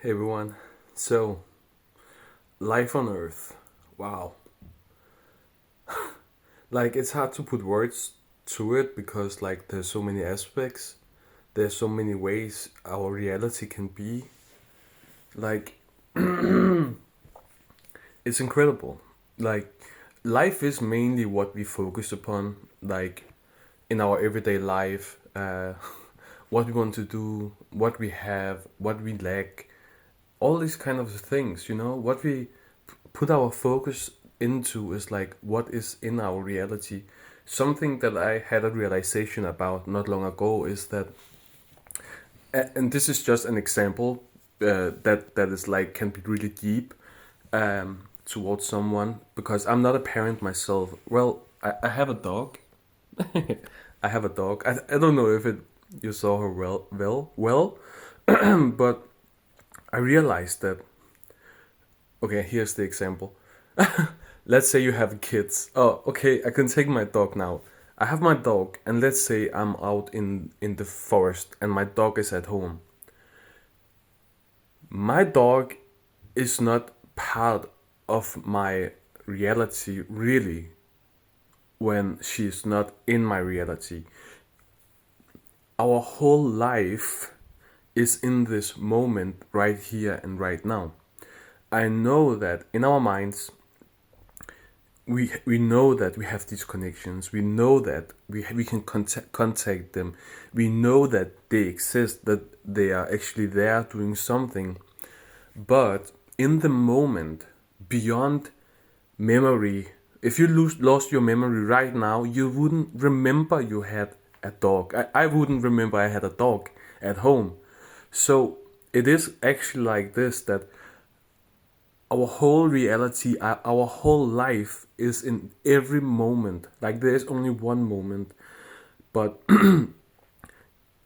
Hey everyone. So, life on Earth. Wow. Like it's hard to put words to it because there's so many aspects. There's so many ways our reality can be. Like it's incredible. Like life is mainly what we focus upon in our everyday life. What we want to do, what we have, what we lack, all these kind of things, what we put our focus into is like what is in our reality. Something that I had a realization about not long ago is that, and this is just an example that is like can be really deep towards someone because I'm not a parent myself. Well, I have a dog. I have a dog. I don't know if you saw her well, but I realized that. Okay, here's the example. Let's say you have kids. Oh, okay, I can take my dog now. I have my dog, and let's say I'm out in the forest and my dog is at home. My dog is not part of my reality really when she's not in my reality. Our whole life is in this moment right here and right now. I know that in our minds we know that we have these connections. We know that we can contact them. We know that they exist, that they are actually there doing something. But in the moment, beyond memory, if you lost your memory right now, you wouldn't remember you had a dog. I wouldn't remember I had a dog at home. So it is actually like this, that our whole reality, our whole life is in every moment. Like there's only one moment, but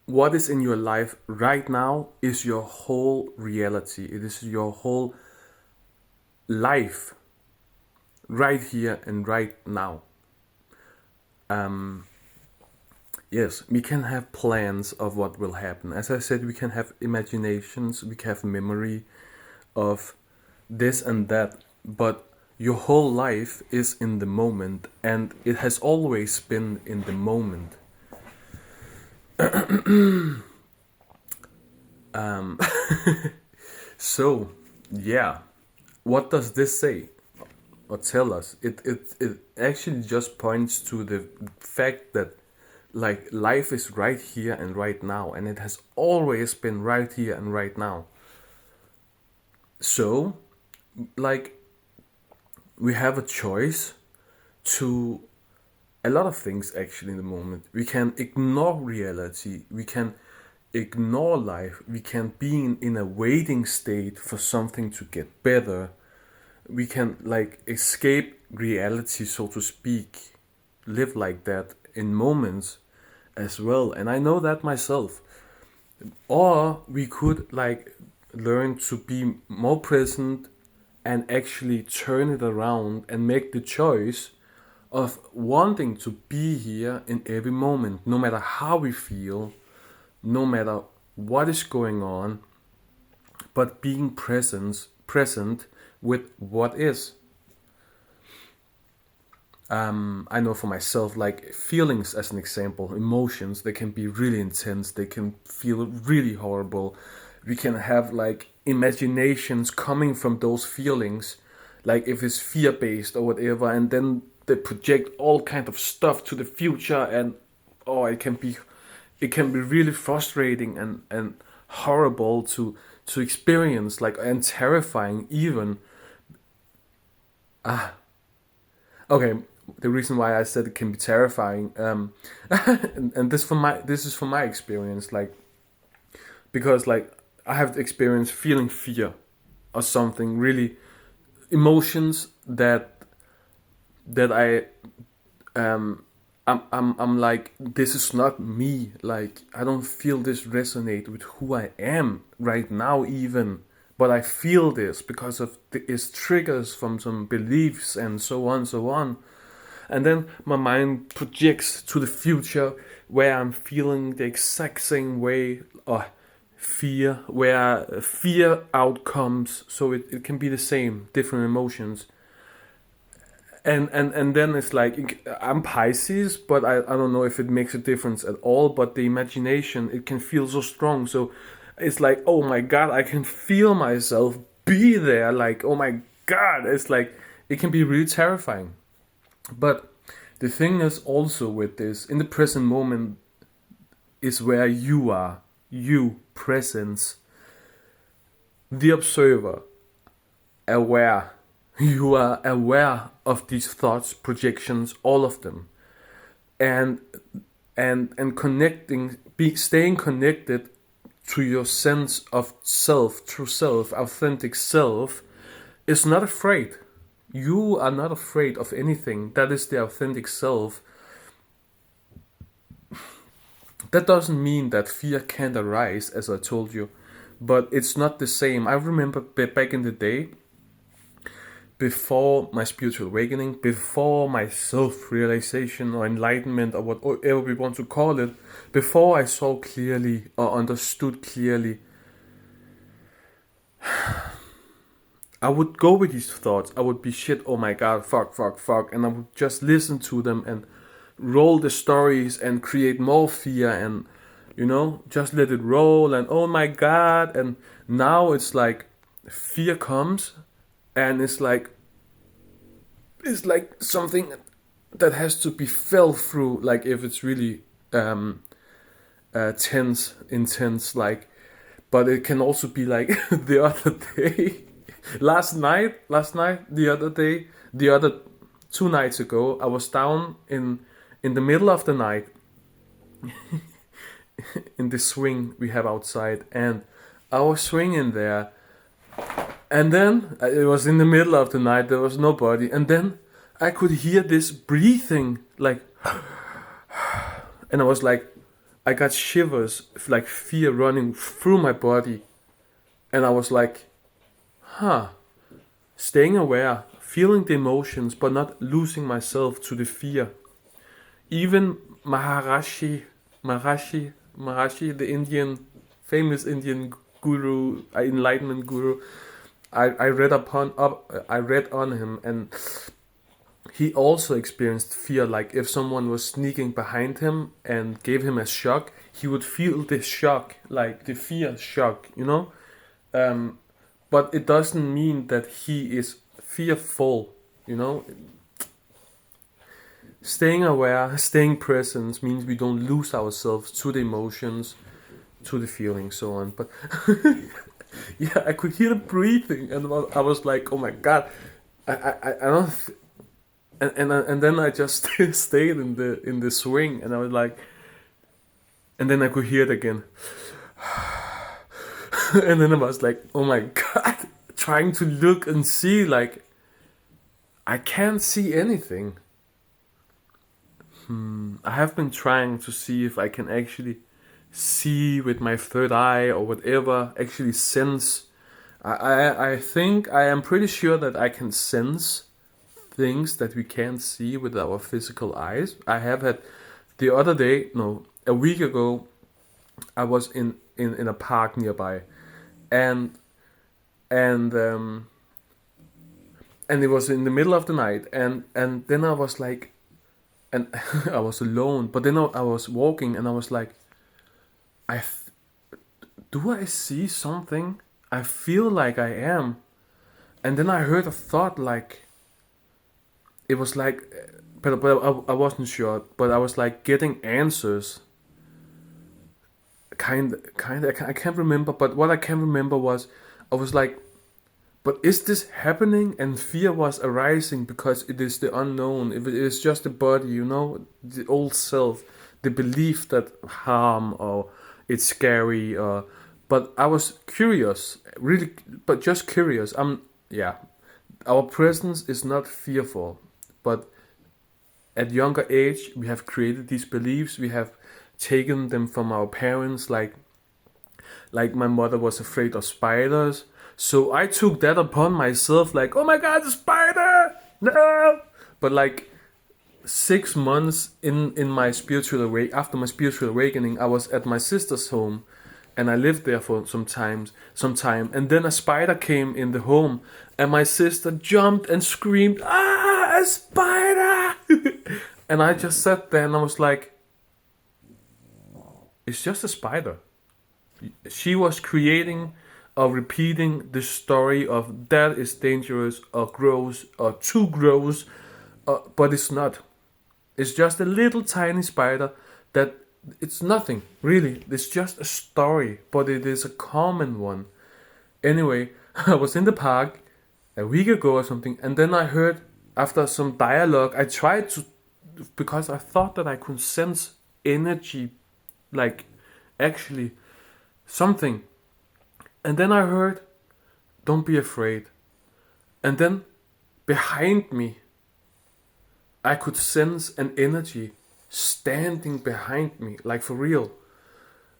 what is in your life right now is your whole reality. It is your whole life right here and right now. Yes, we can have plans of what will happen. As I said, we can have imaginations, we can have memory of this and that, but your whole life is in the moment, and it has always been in the moment. um, so, yeah, what does this say or tell us? It actually just points to the fact that life is right here and right now, and it has always been right here and right now. So, like, we have a choice to a lot of things actually in the moment. We can ignore reality, we can ignore life, we can be in a waiting state for something to get better. We can escape reality, so to speak, live like that in moments as well. And I know that myself. Or we could learn to be more present and actually turn it around and make the choice of wanting to be here in every moment, no matter how we feel, no matter what is going on, but being present with what is. I know for myself, like feelings as an example, emotions, they can be really intense, they can feel really horrible. We can have imaginations coming from those feelings, like if it's fear based or whatever, and then they project all kind of stuff to the future, and oh, it can be really frustrating and horrible to experience, and terrifying even. Okay, the reason why I said it can be terrifying, and this is from my experience, because I have experienced feeling fear or something really, emotions that I'm like, this is not me. Like, I don't feel this resonate with who I am right now even, but I feel this because of its triggers from some beliefs and so on, so on. And then my mind projects to the future where I'm feeling the exact same way, or fear, where fear outcomes, so it can be the same, different emotions. And then it's like, I'm Pisces, but I don't know if it makes a difference at all, but the imagination, it can feel so strong. So it's like, oh my god, I can feel myself be there, like, oh my god. It's like, it can be really terrifying. But the thing is also with this, in the present moment is where you are, you, presence, the observer, aware. You are aware of these thoughts, projections, all of them, and connecting, staying connected to your sense of self, true self, authentic self, is not afraid. You are not afraid of anything. That is the authentic self. That doesn't mean that fear can't arise, as I told you, but it's not the same. I remember back in the day, before my spiritual awakening, before my self-realization or enlightenment or whatever we want to call it, before I saw clearly or understood clearly, I would go with these thoughts. I would be shit, oh my god, fuck, and I would just listen to them and roll the stories and create more fear and, just let it roll and oh my god. And now it's like fear comes and it's like something that has to be felt through, like if it's really intense, like. But it can also be like the other day, last night, the other 2 nights ago, I was down in the middle of the night in the swing we have outside, and I was swinging there. And then it was in the middle of the night, there was nobody, and then I could hear this breathing, like, and I was like, I got shivers, like fear running through my body, and I was like, staying aware, feeling the emotions, but not losing myself to the fear. Even Maharishi, the famous Indian guru, enlightenment guru, I read on him, and he also experienced fear. Like if someone was sneaking behind him and gave him a shock, he would feel the shock, like the fear shock, but it doesn't mean that he is fearful, Staying aware, staying present means we don't lose ourselves to the emotions, to the feelings, so on. But yeah, I could hear the breathing, and I was like, oh my god, I don't. And then I just stayed in the swing, and I was like, and then I could hear it again, and then I was like, oh my god, trying to look and see, like, I can't see anything. I have been trying to see if I can actually see with my third eye or whatever, actually sense. I think I am pretty sure that I can sense things that we can't see with our physical eyes. I have had the other day, no, a week ago, I was in a park nearby, and it was in the middle of the night, and then I was like, and I was alone, but then I was walking, and I was like, do I see something? I feel like I am. And then I heard a thought, like, it was like, but I wasn't sure, but I was like getting answers. Kind, I can't remember, but what I can remember was, I was like, but is this happening? And fear was arising because it is the unknown. If it is just the body, the old self, the belief that harm or it's scary, but I was curious, really, but just curious. Our presence is not fearful, but at younger age we have created these beliefs. We have taken them from our parents, like my mother was afraid of spiders. So I took that upon myself, like, oh my god, the spider! No! But like 6 months in my after my spiritual awakening, I was at my sister's home, and I lived there for some time, and then a spider came in the home, and my sister jumped and screamed, "Ah, a spider!" And I just sat there and I was like, it's just a spider. She was creating or repeating the story of that is dangerous or gross or too gross, but it's not. It's just a little tiny spider that it's nothing really. It's just a story, but it is a common one. Anyway, I was in the park a week ago or something, and then I heard after some dialogue, I tried to, because I thought that I could sense energy, like actually something. And then I heard, "Don't be afraid." And then behind me, I could sense an energy standing behind me, like for real,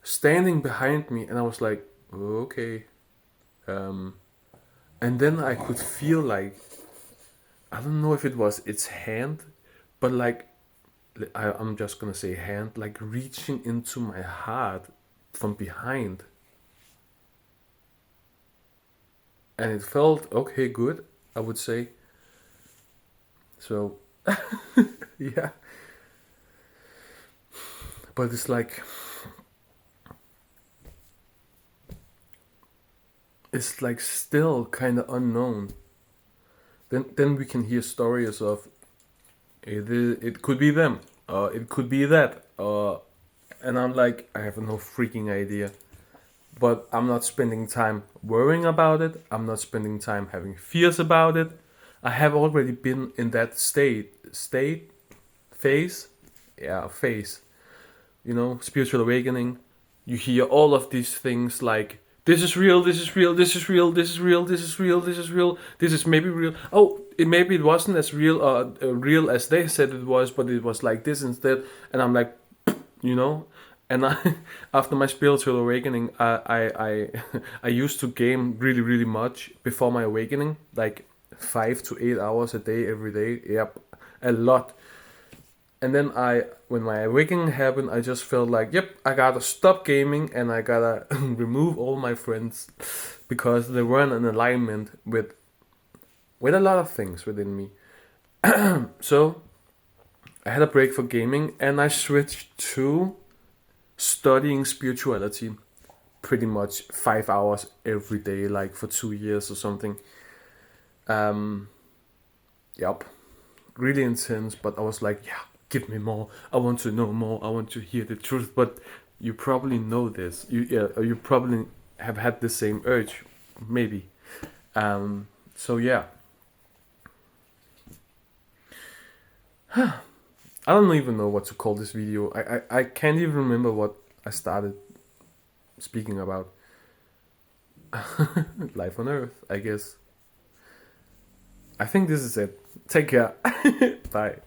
standing behind me. And I was like, okay. And then I could feel like, I don't know if it was its hand, but like, I'm just gonna say hand, like reaching into my heart from behind. And it felt okay, good, I would say. So, yeah. But it's like, still kind of unknown. Then we can hear stories of it could be them, it could be that, and I'm like, I have no freaking idea. But I'm not spending time worrying about it. I'm not spending time having fears about it. I have already been in that phase. Yeah, phase. Spiritual awakening. You hear all of these things like, this is real, this is real, this is real, this is real, this is real, this is real, this is maybe real. Oh, maybe it wasn't as real as they said it was, but it was like this instead. And I'm like, you know. And I, after my spiritual awakening, I I used to game really really much before my awakening, like 5 to 8 hours a day every day. Yep, a lot. And then when my awakening happened, I just felt like, yep, I gotta stop gaming and I gotta remove all my friends because they weren't in alignment with a lot of things within me. So I had a break for gaming and I switched to studying spirituality pretty much 5 hours every day, like for 2 years or something. Yep, really intense, but I was like, yeah, give me more. I want to know more. I want to hear the truth. But you probably know this. You probably have had the same urge, maybe. So yeah. I don't even know what to call this video. I can't even remember what I started speaking about. Life on Earth, I guess. I think this is it. Take care. Bye.